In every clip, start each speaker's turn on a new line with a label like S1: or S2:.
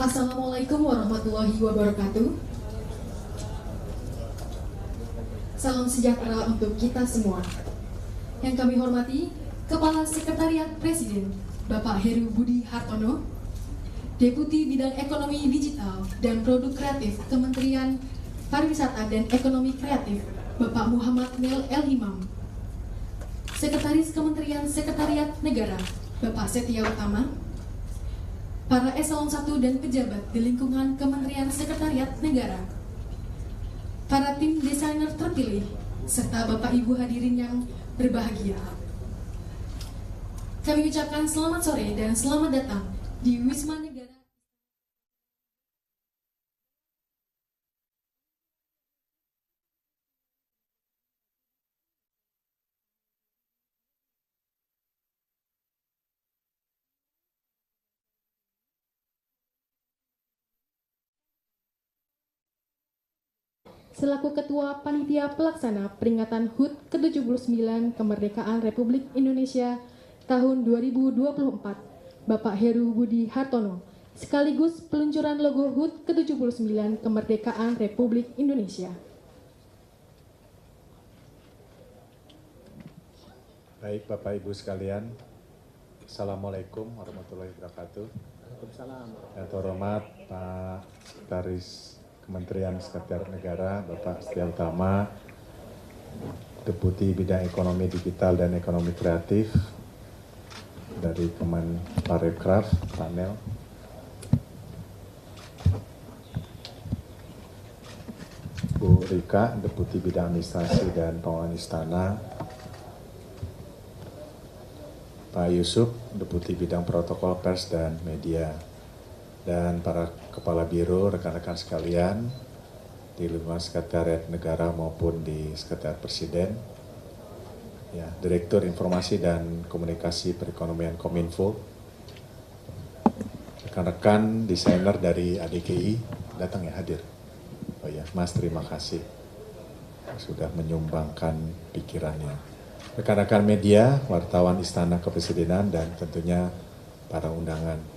S1: Assalamualaikum warahmatullahi wabarakatuh. Salam sejahtera untuk kita semua. Yang kami hormati, Kepala Sekretariat Presiden, Bapak Heru Budi Hartono, Deputi Bidang Ekonomi Digital dan Produk Kreatif Kementerian Pariwisata dan Ekonomi Kreatif, Bapak Muhammad Nel El Imam, Sekretaris Kementerian Sekretariat Negara, Bapak Setia Utama, para eselon 1 dan pejabat di lingkungan Kementerian Sekretariat Negara, para tim desainer terpilih, serta Bapak Ibu hadirin yang berbahagia. Kami ucapkan selamat sore dan selamat datang di Wisma Negara. Selaku Ketua Panitia Pelaksana Peringatan HUT ke-79 Kemerdekaan Republik Indonesia tahun 2024, Bapak Heru Budi Hartono, sekaligus peluncuran logo HUT ke-79 Kemerdekaan Republik Indonesia.
S2: Baik Bapak Ibu sekalian, Assalamualaikum warahmatullahi wabarakatuh.
S3: Waalaikumsalam.
S2: Yang terhormat Pak Sekretaris Kementerian Sekretariat Negara, Bapak Setia Utama, Deputi Bidang Ekonomi Digital dan Ekonomi Kreatif dari Kemenparekraf, panel. Bu Rika, Deputi Bidang Administrasi dan Pengelolaan Istana, Pak Yusuf, Deputi Bidang Protokol Pers dan Media, dan para Kepala Biro, rekan-rekan sekalian di lingkungan Sekretariat Negara maupun di Sekretariat Presiden, ya, Direktur Informasi dan Komunikasi Perekonomian Kominfo, rekan-rekan desainer dari ADGI, datang ya, hadir. Oh ya, Mas, terima kasih sudah menyumbangkan pikirannya. Rekan-rekan media, wartawan Istana Kepresidenan, dan tentunya para undangan.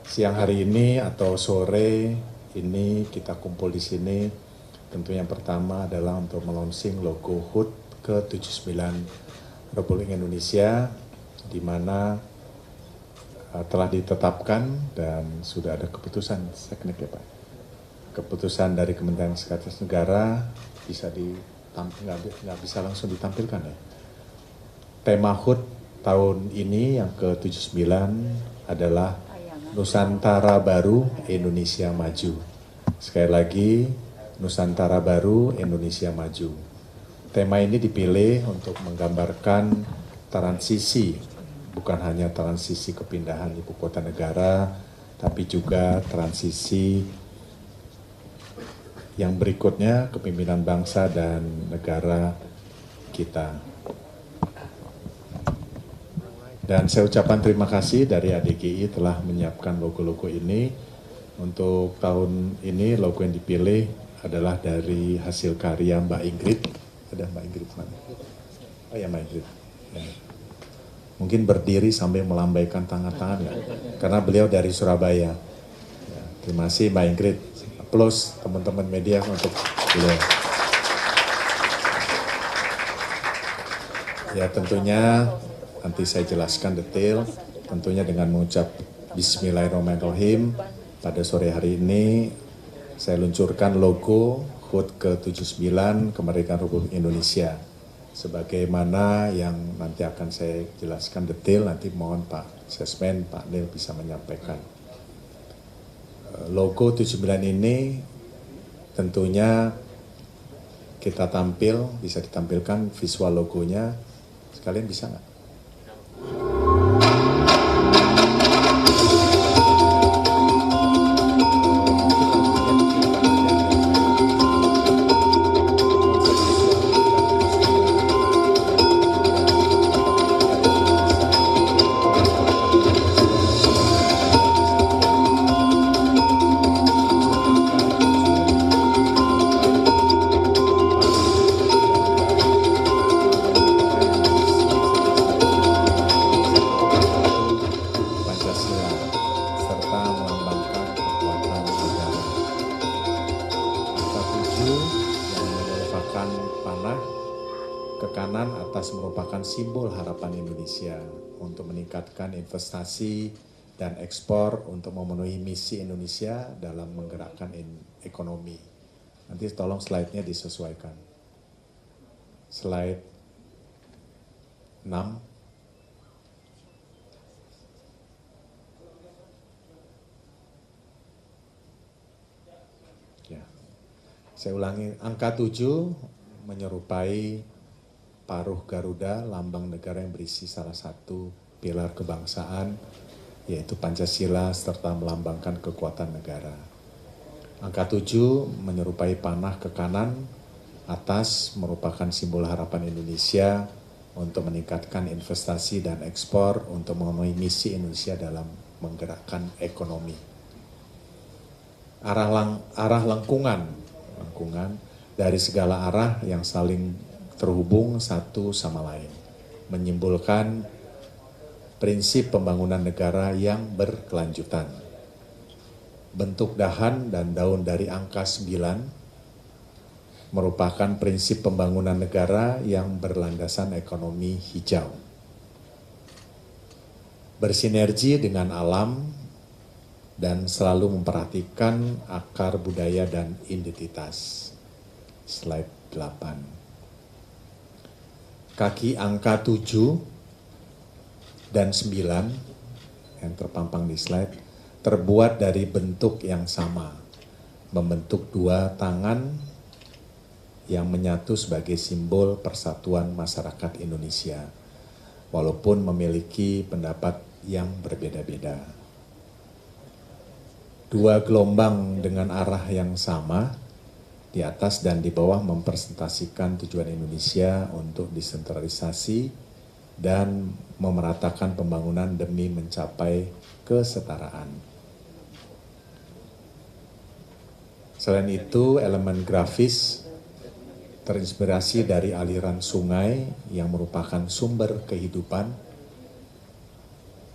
S2: Siang hari ini atau sore ini kita kumpul di sini. Tentu yang pertama adalah untuk melonsing logo HUT ke-79 Republik Indonesia, di mana telah ditetapkan dan sudah ada keputusan teknik ya Pak. Keputusan dari Kementerian Sekretaris Negara bisa nggak bisa langsung ditampilkan ya. Tema HUT tahun ini yang ke-79 adalah Nusantara Baru, Indonesia Maju. Sekali lagi, Nusantara Baru, Indonesia Maju. Tema ini dipilih untuk menggambarkan transisi, bukan hanya transisi kepindahan ibu kota negara, tapi juga transisi yang berikutnya, kepemimpinan bangsa dan negara kita. Dan saya ucapkan terima kasih dari ADGI telah menyiapkan logo-logo ini. Untuk tahun ini logo yang dipilih adalah dari hasil karya Mbak Ingrid. Ada Mbak Ingrid mana? Oh ya Mbak Ingrid. Ya. Mungkin berdiri sambil melambaikan tangan-tangan ya. Karena beliau dari Surabaya. Ya, terima kasih Mbak Ingrid. Aplaus teman-teman media untuk beliau. Ya tentunya nanti saya jelaskan detail, tentunya dengan mengucap Bismillahirrahmanirrahim. Pada sore hari ini saya luncurkan logo HUT ke-79 Kemerdekaan Republik Indonesia. Sebagaimana yang nanti akan saya jelaskan detail, nanti mohon Pak Sesmen, Pak Nil bisa menyampaikan. Logo 79 ini tentunya kita bisa ditampilkan visual logonya. Sekalian bisa nggak? yang merupakan panah ke kanan atas merupakan simbol harapan Indonesia untuk meningkatkan investasi dan ekspor untuk memenuhi misi Indonesia dalam menggerakkan ekonomi. Nanti tolong slide-nya disesuaikan. Slide 6. Ya. Saya ulangi, angka 7 menyerupai paruh Garuda, lambang negara yang berisi salah satu pilar kebangsaan, yaitu Pancasila serta melambangkan kekuatan negara. Angka 7 menyerupai panah ke kanan atas merupakan simbol harapan Indonesia untuk meningkatkan investasi dan ekspor untuk memenuhi misi Indonesia dalam menggerakkan ekonomi. Arah lengkungan dari segala arah yang saling terhubung satu sama lain, menyimbolkan prinsip pembangunan negara yang berkelanjutan. Bentuk dahan dan daun dari angka 9 merupakan prinsip pembangunan negara yang berlandasan ekonomi hijau. Bersinergi dengan alam dan selalu memperhatikan akar budaya dan identitas. Slide 8. Kaki angka 7 dan 9 yang terpampang di slide terbuat dari bentuk yang sama, membentuk dua tangan yang menyatu sebagai simbol persatuan masyarakat Indonesia, walaupun memiliki pendapat yang berbeda-beda. Dua gelombang dengan arah yang sama di atas dan di bawah mempresentasikan tujuan Indonesia untuk desentralisasi dan memeratakan pembangunan demi mencapai kesetaraan. Selain itu, elemen grafis terinspirasi dari aliran sungai yang merupakan sumber kehidupan.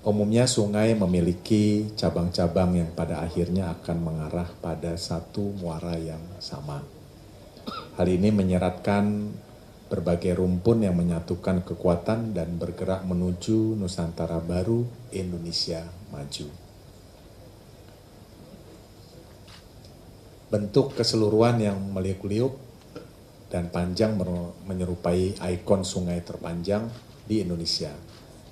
S2: Umumnya sungai memiliki cabang-cabang yang pada akhirnya akan mengarah pada satu muara yang sama. Hal ini menyeratkan berbagai rumpun yang menyatukan kekuatan dan bergerak menuju Nusantara baru, Indonesia maju. Bentuk keseluruhan yang meliuk-liuk dan panjang menyerupai ikon sungai terpanjang di Indonesia.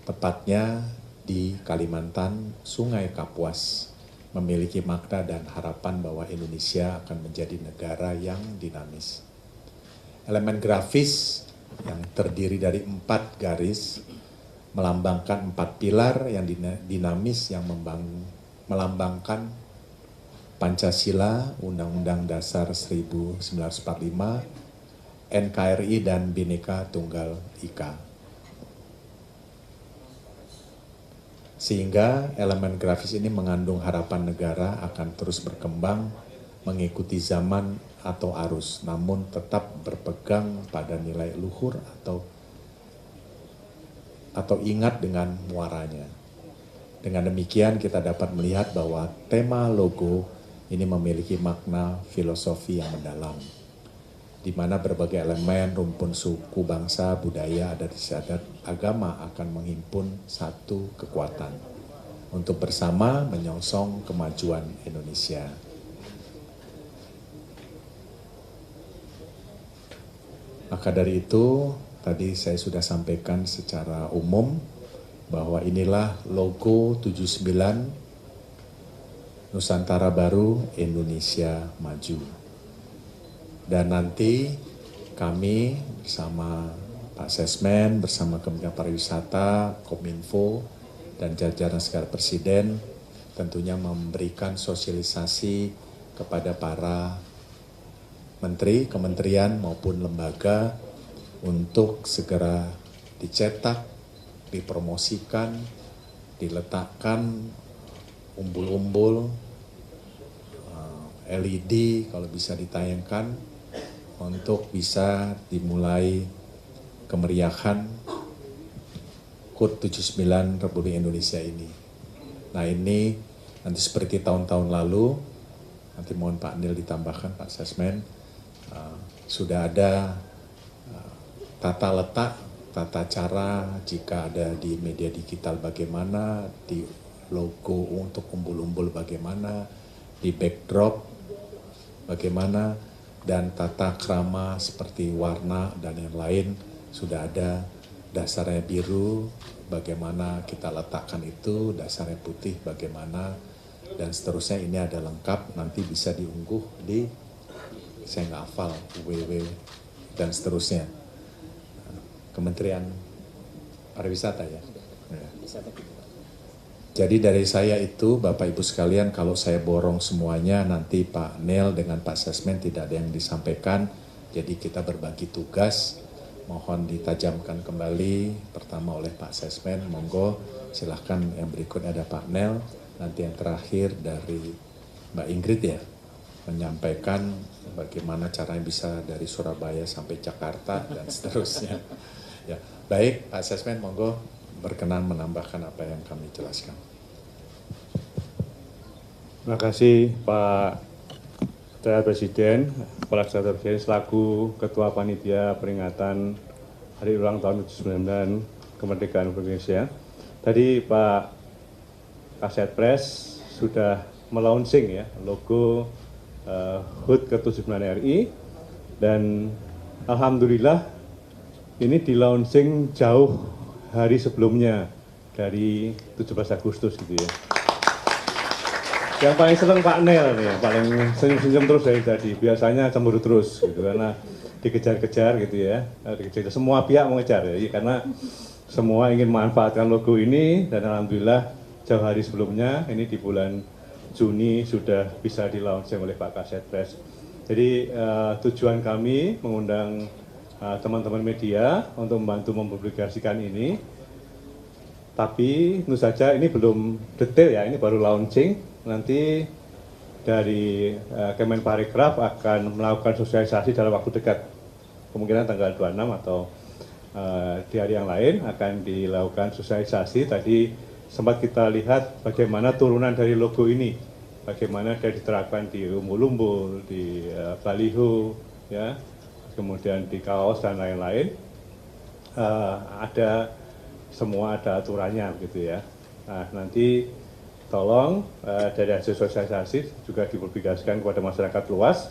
S2: Tepatnya di Kalimantan, Sungai Kapuas memiliki makna dan harapan bahwa Indonesia akan menjadi negara yang dinamis. Elemen grafis yang terdiri dari 4 garis melambangkan 4 pilar yang dinamis yang melambangkan Pancasila, Undang-Undang Dasar 1945, NKRI dan Bhinneka Tunggal Ika. Sehingga elemen grafis ini mengandung harapan negara akan terus berkembang mengikuti zaman atau arus, namun tetap berpegang pada nilai luhur atau ingat dengan muaranya. Dengan demikian kita dapat melihat bahwa tema logo ini memiliki makna filosofi yang mendalam, di mana berbagai elemen rumpun suku, bangsa, budaya, adat istiadat, agama akan menghimpun satu kekuatan untuk bersama menyongsong kemajuan Indonesia. Maka dari itu, tadi saya sudah sampaikan secara umum bahwa inilah logo 79 Nusantara Baru, Indonesia Maju. Dan nanti kami bersama Pak Sesmen, bersama Kementerian Pariwisata, Kominfo, dan jajaran sekalian Presiden tentunya memberikan sosialisasi kepada para menteri, kementerian maupun lembaga untuk segera dicetak, dipromosikan, diletakkan umbul-umbul, LED kalau bisa ditayangkan untuk bisa dimulai kemeriahan KUT 79 Republik Indonesia ini. Nah ini nanti seperti tahun-tahun lalu, nanti mohon Pak Nil ditambahkan, Pak Sesmen, sudah ada tata letak, tata cara jika ada di media digital bagaimana, di logo untuk umbul-umbul bagaimana, di backdrop bagaimana, dan tata krama seperti warna dan yang lain sudah ada. Dasarnya biru, bagaimana kita letakkan itu, dasarnya putih bagaimana, dan seterusnya. Ini ada lengkap, nanti bisa diunggah di, saya nggak hafal, www dan seterusnya. Kementerian Pariwisata ya. Jadi dari saya itu, Bapak Ibu sekalian, kalau saya borong semuanya, nanti Pak Nel dengan Pak Sesmen tidak ada yang disampaikan. Jadi kita berbagi tugas, mohon ditajamkan kembali. Pertama oleh Pak Sesmen, monggo silahkan. Yang berikutnya ada Pak Nel, nanti yang terakhir dari Mbak Ingrid ya, menyampaikan bagaimana caranya bisa dari Surabaya sampai Jakarta dan seterusnya. Ya, baik Pak Sesmen, monggo berkenan menambahkan apa yang kami jelaskan.
S3: Terima kasih Pak Presiden, Kepala Kesehatan Presiden selaku Ketua Panitia Peringatan Hari Ulang Tahun 79 Kemerdekaan Republik Indonesia. Tadi Pak Kasetpres sudah melaunching ya logo HUT ke-79 RI, dan alhamdulillah ini di-launching jauh hari sebelumnya dari 17 Agustus gitu ya. Yang paling seneng Pak Nel nih, yang paling senyum-senyum terus dari tadi. Biasanya cemburu terus gitu karena dikejar-kejar gitu ya. Dikejar, semua pihak mengejar ya, karena semua ingin memanfaatkan logo ini, dan alhamdulillah jauh hari sebelumnya, ini di bulan Juni sudah bisa di-launching oleh Pak Kasetpres. Jadi tujuan kami mengundang teman-teman media untuk membantu mempublikasikan ini. Tapi tentu saja ini belum detail ya, ini baru launching. Nanti dari Kemenparekraf akan melakukan sosialisasi dalam waktu dekat. Kemungkinan tanggal 26 atau di hari yang lain akan dilakukan sosialisasi. Tadi sempat kita lihat bagaimana turunan dari logo ini. Bagaimana dia diterapkan di umbul-umbul, di baliho, ya, kemudian di kaos dan lain-lain. Ada semua ada aturannya gitu ya. Nah, nanti tolong dari hasil sosialisasi juga dipublikasikan kepada masyarakat luas.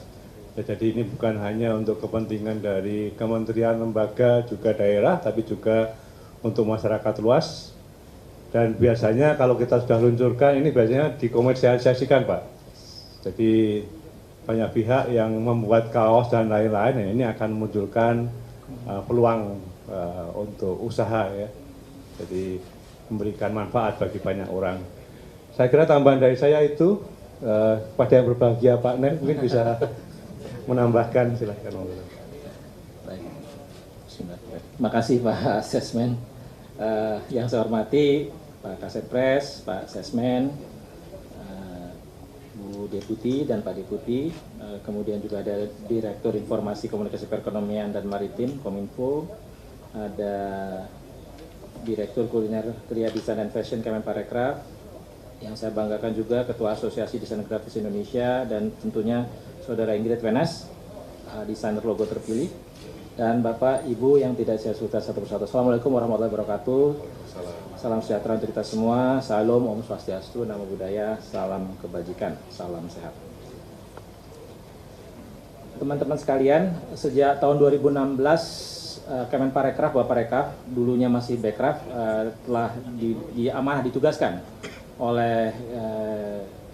S3: Ya, jadi ini bukan hanya untuk kepentingan dari kementerian, lembaga, juga daerah, tapi juga untuk masyarakat luas. Dan biasanya kalau kita sudah luncurkan, ini biasanya dikomersialisasikan Pak. Jadi banyak pihak yang membuat kaos dan lain-lain, ini akan memunculkan peluang untuk usaha ya. Jadi memberikan manfaat bagi banyak orang. Saya kira tambahan dari saya itu, pada yang berbahagia Pak Nel mungkin bisa menambahkan, silakan.
S4: Baik. Terima kasih Pak Sesmen. Yang saya hormati Pak Kasetpres, Pak Sesmen, Bu Deputi dan Pak Deputi, kemudian juga ada Direktur Informasi Komunikasi Perekonomian dan Maritim Kominfo, ada Direktur Kuliner, Kria Desain dan Fashion Kemenparekraf. Yang saya banggakan juga Ketua Asosiasi Desainer Grafis Indonesia, dan tentunya Saudara Ingrid Wenas, desainer logo terpilih, dan Bapak Ibu yang tidak saya sebutkan satu persatu. Assalamualaikum warahmatullahi wabarakatuh. Salam sejahtera untuk kita semua. Salam, Om Swastiastu, Namo Buddhaya, salam kebajikan, salam sehat. Teman-teman sekalian, sejak tahun 2016 Kemenparekraf, Baparekraf, dulunya masih Bekraf, telah diamanah ditugaskan oleh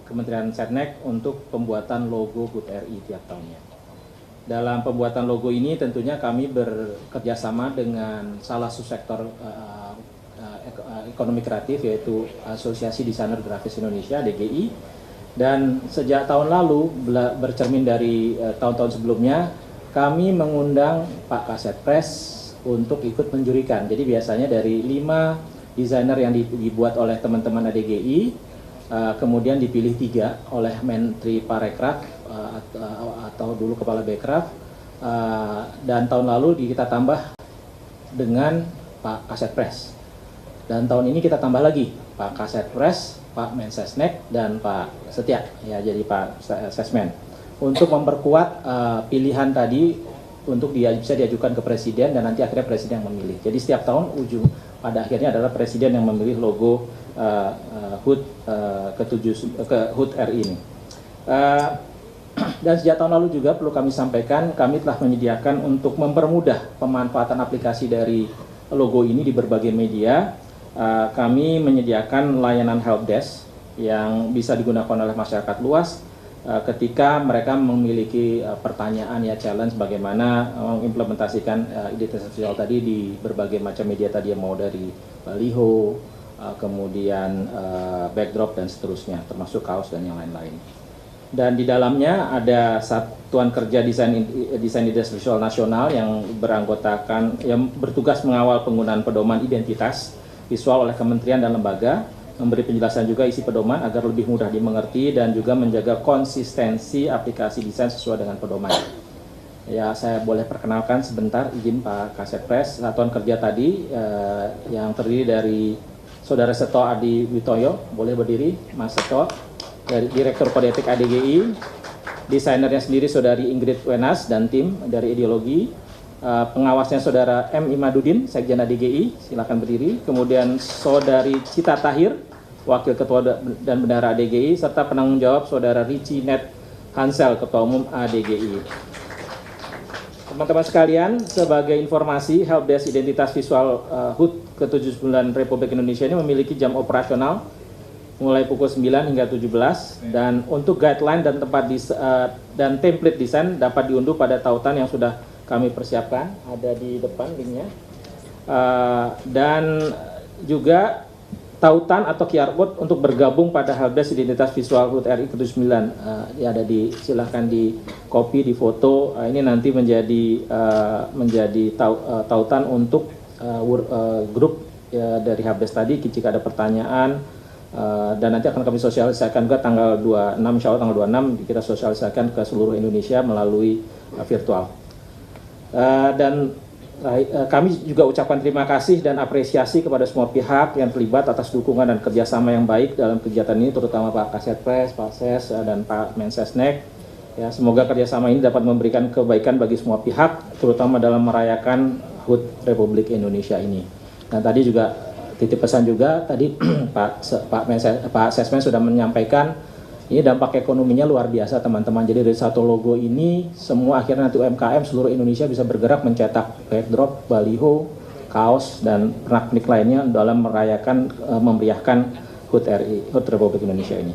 S4: Kementerian Setnek untuk pembuatan logo HUT RI tiap tahunnya. Dalam pembuatan logo ini tentunya kami bekerjasama dengan salah satu sektor ekonomi kreatif, yaitu Asosiasi Desainer Grafis Indonesia (DGI). Dan sejak tahun lalu, bercermin dari tahun-tahun sebelumnya, kami mengundang Pak Kasetpres untuk ikut menjurikan. Jadi biasanya dari 5 desainer yang dibuat oleh teman-teman ADGI, kemudian dipilih 3 oleh Menteri Parekraf atau dulu Kepala Bekraf, dan tahun lalu kita tambah dengan Pak Kasetpres. Dan tahun ini kita tambah lagi Pak Kasetpres, Pak Mensesnek, dan Pak Setia, ya, jadi Pak Sesmen. untuk memperkuat pilihan tadi untuk bisa diajukan ke presiden dan nanti akhirnya presiden yang memilih. Jadi setiap tahun pada akhirnya adalah presiden yang memilih logo HUT HUT RI ini. Dan sejak tahun lalu juga perlu kami sampaikan, kami telah menyediakan untuk mempermudah pemanfaatan aplikasi dari logo ini di berbagai media. Kami menyediakan layanan helpdesk yang bisa digunakan oleh masyarakat luas ketika mereka memiliki pertanyaan challenge bagaimana mengimplementasikan identitas visual tadi di berbagai macam media tadi, yang mau dari baliho, kemudian backdrop dan seterusnya, termasuk kaos dan yang lain-lain. Dan di dalamnya ada Satuan Kerja Desain Identitas Visual Nasional yang bertugas mengawal penggunaan pedoman identitas visual oleh kementerian dan lembaga, memberi penjelasan juga isi pedoman agar lebih mudah dimengerti dan juga menjaga konsistensi aplikasi desain sesuai dengan pedoman. Ya, saya boleh perkenalkan sebentar, izin Pak Kasetpres. Satuan kerja tadi yang terdiri dari Saudara Seto Adi Witoyo, boleh berdiri Mas Seto, dari Direktur Kode Etik ADGI, desainernya sendiri Saudari Ingrid Wenas dan tim dari ideologi, pengawasnya Saudara M. Imadudin, Sekjen ADGI, silakan berdiri. Kemudian Saudari Cita Tahir, Wakil Ketua dan Bendahara ADGI, serta penanggung jawab Saudara Richie Net Hansel, Ketua Umum ADGI. Teman-teman sekalian, sebagai informasi, Helpdesk Identitas Visual HUT ke-79 Republik Indonesia ini memiliki jam operasional mulai pukul 9 hingga 17, dan untuk guideline dan dan template desain dapat diunduh pada tautan yang sudah kami persiapkan, ada di depan linknya, dan juga tautan atau QR code untuk bergabung pada Helpdesk Identitas Visual HUT RI ke-79 ada silahkan di copy, di foto. Ini nanti menjadi tautan untuk grup dari Helpdesk tadi jika ada pertanyaan, dan nanti akan kami sosialisasikan juga tanggal 26, insya Allah tanggal 26 kita sosialisasikan ke seluruh Indonesia melalui virtual. Dan kami juga ucapkan terima kasih dan apresiasi kepada semua pihak yang terlibat atas dukungan dan kerjasama yang baik dalam kegiatan ini, terutama Pak Kasetpres, Pak Ses, dan Pak Mensesnek. Ya, semoga kerjasama ini dapat memberikan kebaikan bagi semua pihak, terutama dalam merayakan HUT Republik Indonesia ini. Dan tadi juga titip pesan juga tadi Pak Sesmen sudah menyampaikan, ini dampak ekonominya luar biasa teman-teman. Jadi dari satu logo ini semua akhirnya nanti UMKM seluruh Indonesia bisa bergerak mencetak backdrop, baliho, kaos dan pernak-pernik lainnya dalam merayakan memeriahkan HUT RI, HUT Republik Indonesia ini.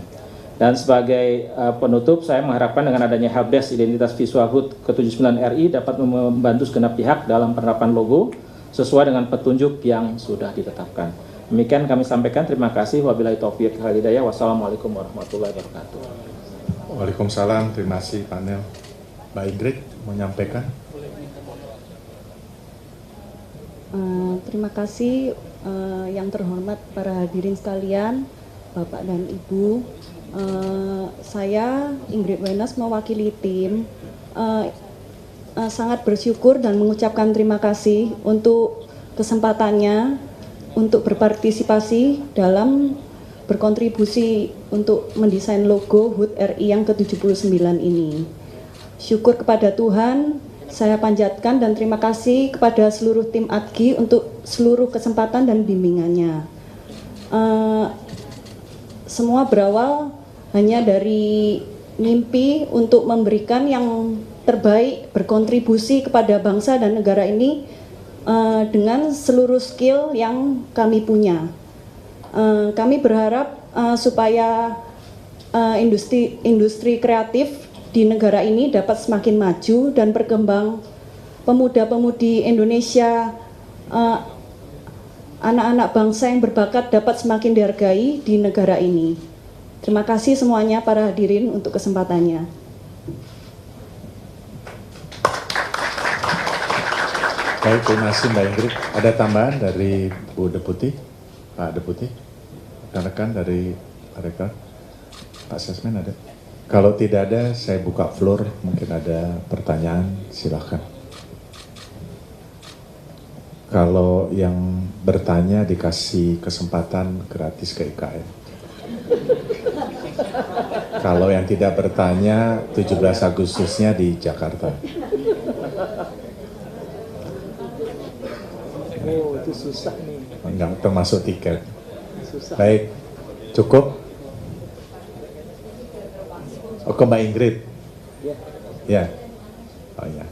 S4: Dan sebagai penutup, saya mengharapkan dengan adanya Helpdesk Identitas Visual HUT ke-79 RI dapat membantu segenap pihak dalam penerapan logo sesuai dengan petunjuk yang sudah ditetapkan. Demikian kami sampaikan, terima kasih. Wabillahi taufiq wal hidayah. Wassalamualaikum warahmatullahi wabarakatuh.
S2: Waalaikumsalam, terima kasih panel. Mbak Ingrid menyampaikan.
S5: Terima kasih yang terhormat para hadirin sekalian, Bapak dan Ibu. Saya Ingrid Wenas mewakili tim sangat bersyukur dan mengucapkan terima kasih untuk kesempatannya untuk berpartisipasi dalam berkontribusi untuk mendesain logo HUT RI yang ke-79 ini. Syukur kepada Tuhan, saya panjatkan dan terima kasih kepada seluruh tim ADGI untuk seluruh kesempatan dan bimbingannya. Semua berawal hanya dari mimpi untuk memberikan yang terbaik, berkontribusi kepada bangsa dan negara ini dengan seluruh skill yang kami punya. Kami berharap supaya industri kreatif di negara ini dapat semakin maju dan berkembang. Pemuda-pemudi Indonesia, anak-anak bangsa yang berbakat dapat semakin dihargai di negara ini. Terima kasih semuanya para hadirin untuk kesempatannya.
S2: Baik, terima kasih Mbak Ingrid. Ada tambahan dari Bu Deputi, Pak Deputi, rekan-rekan dari mereka, Pak Sesmen ada? Kalau tidak ada, saya buka floor, mungkin ada pertanyaan, silahkan. Kalau yang bertanya dikasih kesempatan gratis ke IKN. Kalau yang tidak bertanya, 17 Agustusnya di Jakarta.
S4: Oh, itu susah nih.
S2: Enggak termasuk tiket.
S4: Susah.
S2: Baik, cukup. Oh, ke Mbak Ingrid.
S4: Ya.
S2: Ya. Oh ya.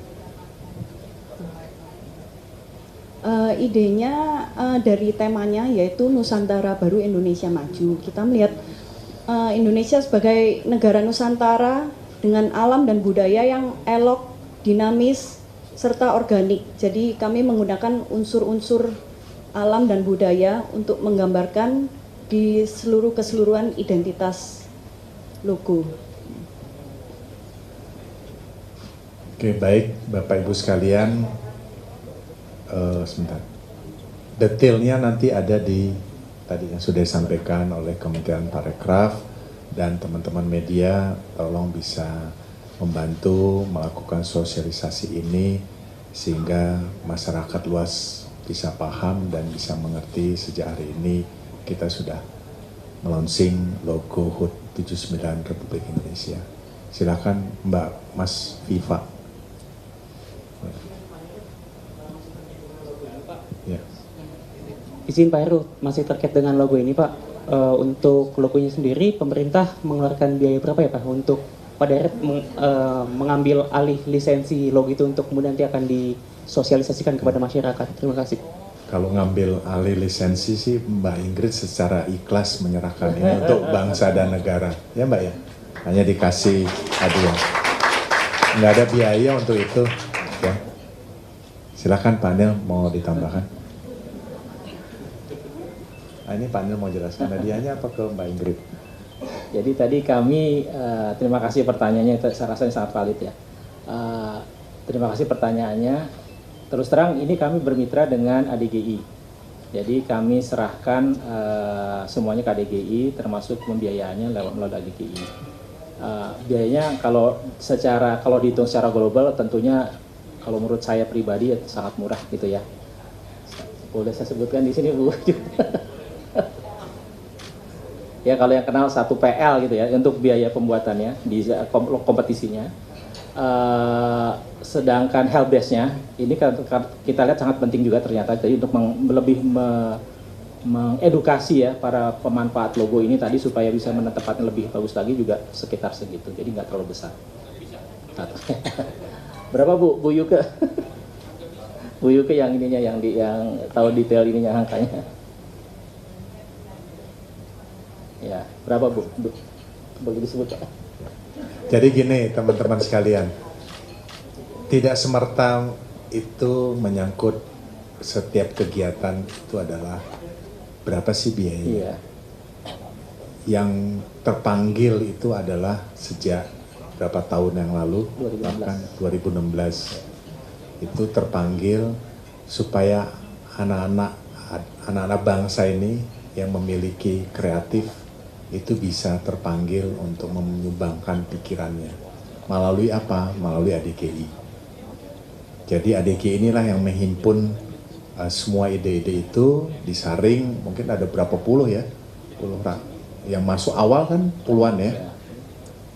S5: Idenya dari temanya yaitu Nusantara Baru Indonesia Maju. Kita melihat Indonesia sebagai negara Nusantara dengan alam dan budaya yang elok, dinamis, serta organik. Jadi kami menggunakan unsur-unsur alam dan budaya untuk menggambarkan di seluruh keseluruhan identitas logo.
S2: Oke, baik Bapak Ibu sekalian. Sebentar. Detailnya nanti ada di tadi yang sudah disampaikan oleh Kementerian Parekraf, dan teman-teman media tolong bisa membantu melakukan sosialisasi ini sehingga masyarakat luas bisa paham dan bisa mengerti sejak hari ini kita sudah melonsing logo HUT 79 Republik Indonesia. Silakan Mbak Mas Viva. Ya.
S6: Izin Pak Heru, masih terkait dengan logo ini Pak. Untuk logonya sendiri, pemerintah mengeluarkan biaya berapa ya Pak untuk Pak Daerah mengambil alih lisensi logo itu untuk kemudian nanti akan disosialisasikan kepada masyarakat. Terima kasih.
S2: Kalau ngambil alih lisensi sih Mbak Ingrid secara ikhlas menyerahkan ini untuk bangsa dan negara. Ya Mbak ya, hanya dikasih hadiah. Nggak ada biaya untuk itu. Ya. Silakan panel mau ditambahkan. Nah, ini panel mau jelaskan hadiahnya apa ke Mbak Ingrid?
S4: Jadi tadi kami, terima kasih pertanyaannya, saya rasa sangat valid ya. Terima kasih pertanyaannya. Terus terang ini kami bermitra dengan ADGI. Jadi kami serahkan semuanya ke ADGI, termasuk pembiayaannya melalui ADGI. Biayanya kalau dihitung secara global tentunya kalau menurut saya pribadi sangat murah gitu ya. Boleh saya sebutkan di sini Bu? Ya kalau yang kenal 1 PL gitu ya untuk biaya pembuatannya di kompetisinya. Sedangkan helpdesk-nya ini kita lihat sangat penting juga ternyata jadi untuk lebih mengedukasi ya para pemanfaat logo ini tadi supaya bisa menetapkannya lebih bagus lagi juga sekitar segitu. Jadi nggak terlalu besar. Berapa Bu Yuke? Bu Yuke yang ininya yang tahu detail ininya angkanya. Ya, berapa Bu? Boleh disebut Pak?
S2: Jadi gini teman-teman sekalian, tidak semerta itu menyangkut setiap kegiatan itu adalah berapa sih biayanya.
S4: Iya.
S2: Yang terpanggil itu adalah sejak berapa tahun yang lalu,
S4: 2016.
S2: bahkan 2016 itu terpanggil supaya anak-anak bangsa ini yang memiliki kreatif itu bisa terpanggil untuk menyumbangkan pikirannya. Melalui apa? Melalui ADGI. Jadi ADGI inilah yang menghimpun semua ide-ide itu, disaring, mungkin ada berapa puluh ya, yang masuk awal kan puluhan ya.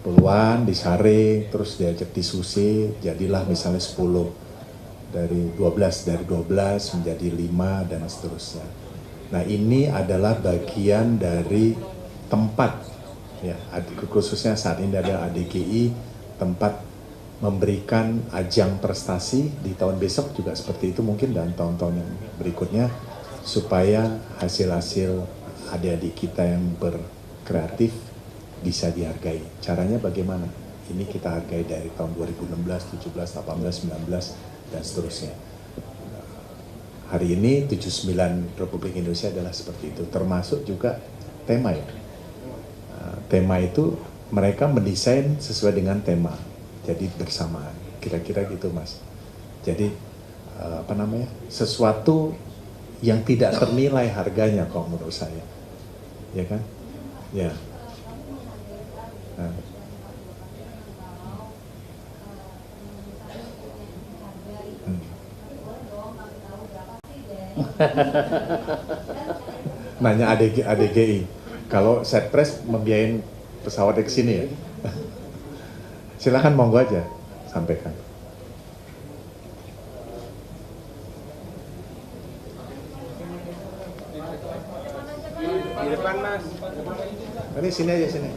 S2: Puluhan disaring, terus diajak diskusi, jadilah misalnya 10, dari 12 menjadi 5 dan seterusnya. Nah ini adalah bagian dari tempat ya, khususnya saat ini ada ADGI, tempat memberikan ajang prestasi di tahun besok juga seperti itu mungkin dan tahun-tahun yang berikutnya supaya hasil-hasil adik-adik kita yang berkreatif bisa dihargai. Caranya bagaimana? Ini kita hargai dari tahun 2016, 17, 18, 19 dan seterusnya. Hari ini 79 Republik Indonesia adalah seperti itu, termasuk juga tema ya. Tema itu mereka mendesain sesuai dengan tema, jadi bersamaan, kira-kira gitu Mas. Jadi sesuatu yang tidak ternilai harganya kalau menurut saya, ya kan? Ya. Nah. Nanya ADGI. Kalau Setpres membiayain pesawatnya ke sini ya. Silahkan monggo aja sampaikan.
S3: Di depan Mas.
S2: Ini sini aja sini.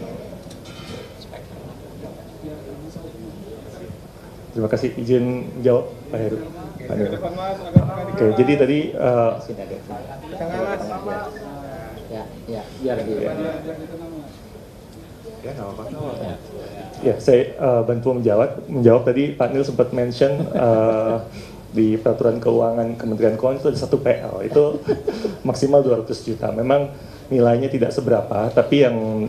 S7: Terima kasih izin jawab Pak Heru. Oke, jadi tadi
S4: Ya, biar di.
S2: Ya, nggak apa-apa.
S7: ya saya bantu menjawab tadi Pak Nil sempat mention di peraturan keuangan Kementerian Keuangan itu ada satu PL itu maksimal 200 juta. Memang nilainya tidak seberapa, tapi yang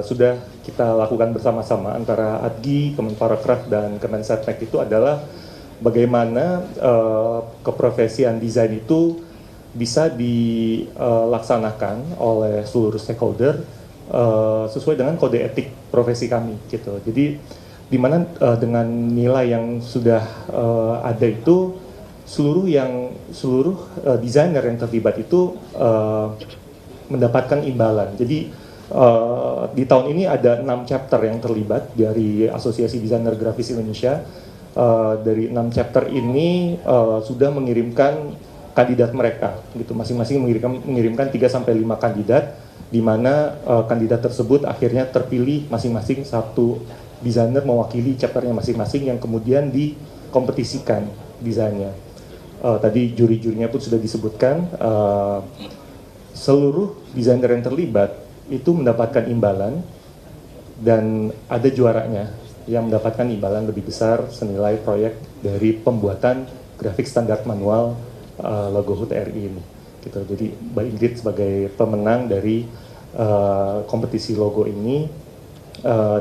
S7: sudah kita lakukan bersama-sama antara ADGI, Kemenparekraf dan Kemensetnek itu adalah bagaimana keprofesian desain itu bisa dilaksanakan oleh seluruh stakeholder sesuai dengan kode etik profesi kami gitu. Jadi di mana dengan nilai yang sudah ada itu seluruh desainer yang terlibat itu mendapatkan imbalan. Jadi di tahun ini ada 6 chapter yang terlibat dari Asosiasi Desainer Grafis Indonesia. Dari 6 chapter ini sudah mengirimkan kandidat mereka, gitu. Masing-masing mengirimkan 3 sampai 5 kandidat, di mana kandidat tersebut akhirnya terpilih masing-masing satu desainer mewakili chapternya masing-masing yang kemudian dikompetisikan desainnya. Tadi juri-jurinya pun sudah disebutkan. Seluruh desainer yang terlibat itu mendapatkan imbalan dan ada juaranya yang mendapatkan imbalan lebih besar senilai proyek dari pembuatan grafik standar manual logo HUT RI ini. Gitu. Jadi Mbak Ingrid sebagai pemenang dari kompetisi logo ini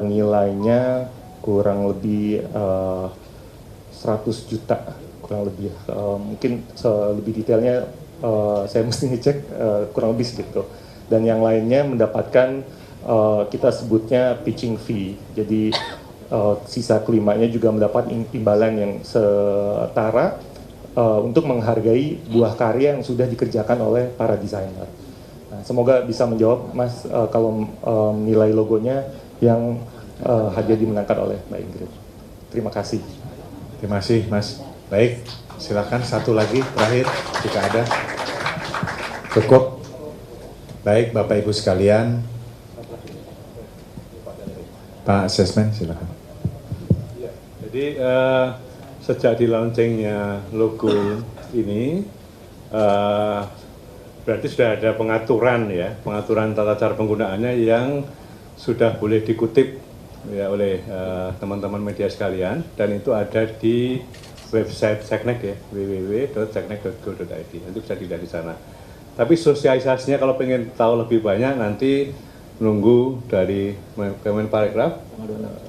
S7: nilainya kurang lebih 100 juta kurang lebih. Mungkin lebih detailnya saya mesti ngecek kurang lebih segitu. Dan yang lainnya mendapatkan kita sebutnya pitching fee. Jadi sisa kelimanya juga mendapat imbalan yang setara untuk menghargai buah karya yang sudah dikerjakan oleh para desainer. Nah, semoga bisa menjawab Mas kalau nilai logonya yang hadiah dimenangkan oleh Mbak Ingrid. Terima kasih.
S2: Terima kasih Mas. Baik, silakan satu lagi terakhir jika ada. Cukup. Baik Bapak Ibu sekalian. Pak Sesmen silakan.
S3: Jadi sejak di launchingnya logo ini berarti sudah ada pengaturan tata cara penggunaannya yang sudah boleh dikutip ya oleh teman-teman media sekalian, dan itu ada di website Seknek ya, www.seknek.go.id, nanti bisa dilihat di sana. Tapi sosialisasinya kalau pengen tahu lebih banyak nanti nunggu dari Kemenparekraf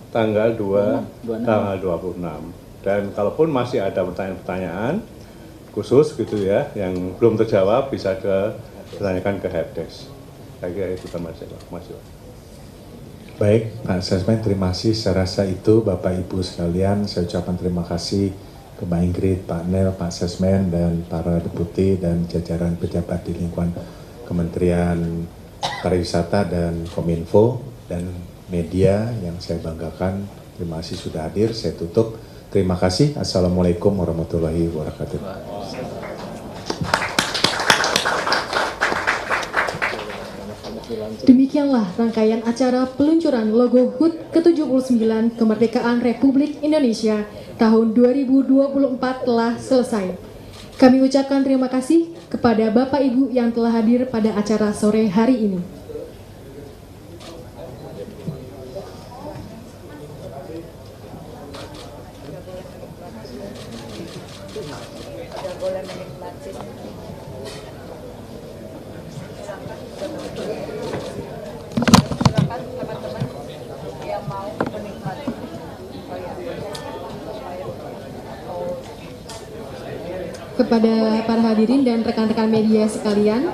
S3: tanggal 26. Dan kalaupun masih ada pertanyaan-pertanyaan khusus gitu ya yang belum terjawab bisa ditanyakan ke helpdesk. Saya kira itu Mas.
S2: Baik, Pak Sesmen, terima kasih. Saya rasa itu Bapak Ibu sekalian, saya ucapkan terima kasih ke Mbak Ingrid, Pak Nel, Pak Sesmen, dan para deputi dan jajaran pejabat di lingkungan Kementerian Pariwisata dan Kominfo dan media yang saya banggakan. Terima kasih sudah hadir. Saya tutup. Terima kasih. Assalamualaikum warahmatullahi wabarakatuh.
S1: Demikianlah rangkaian acara peluncuran logo HUT ke-79 Kemerdekaan Republik Indonesia tahun 2024 telah selesai. Kami ucapkan terima kasih kepada Bapak Ibu yang telah hadir pada acara sore hari ini. Kepada para hadirin dan rekan-rekan media sekalian,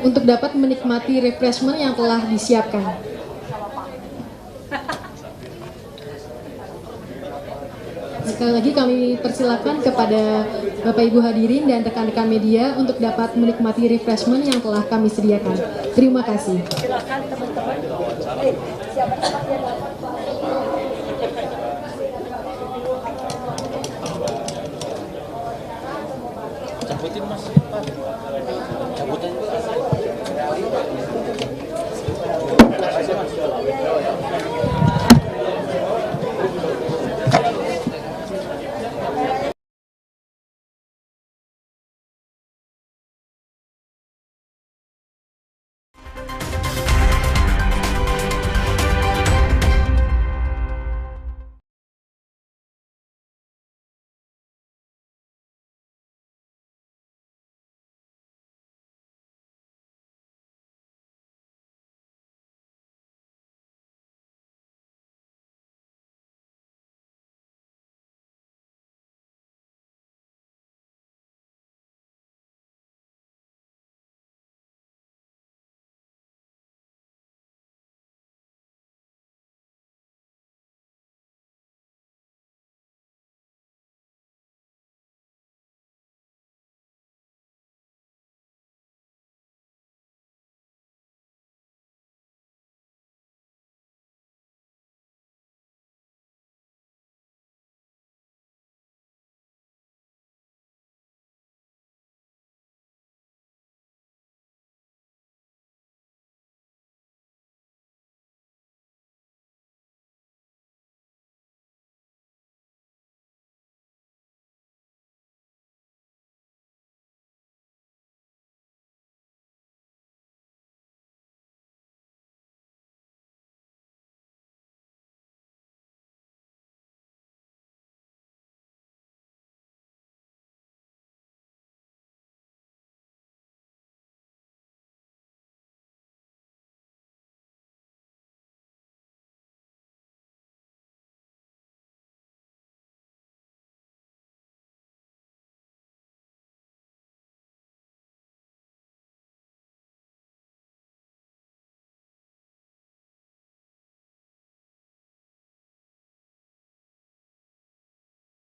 S1: untuk dapat menikmati refreshment yang telah disiapkan. Sekali lagi kami persilakan kepada Bapak Ibu hadirin dan rekan-rekan media untuk dapat menikmati refreshment yang telah kami sediakan. Terima kasih.
S8: Silakan teman-teman. Cabutin mas, cabutin.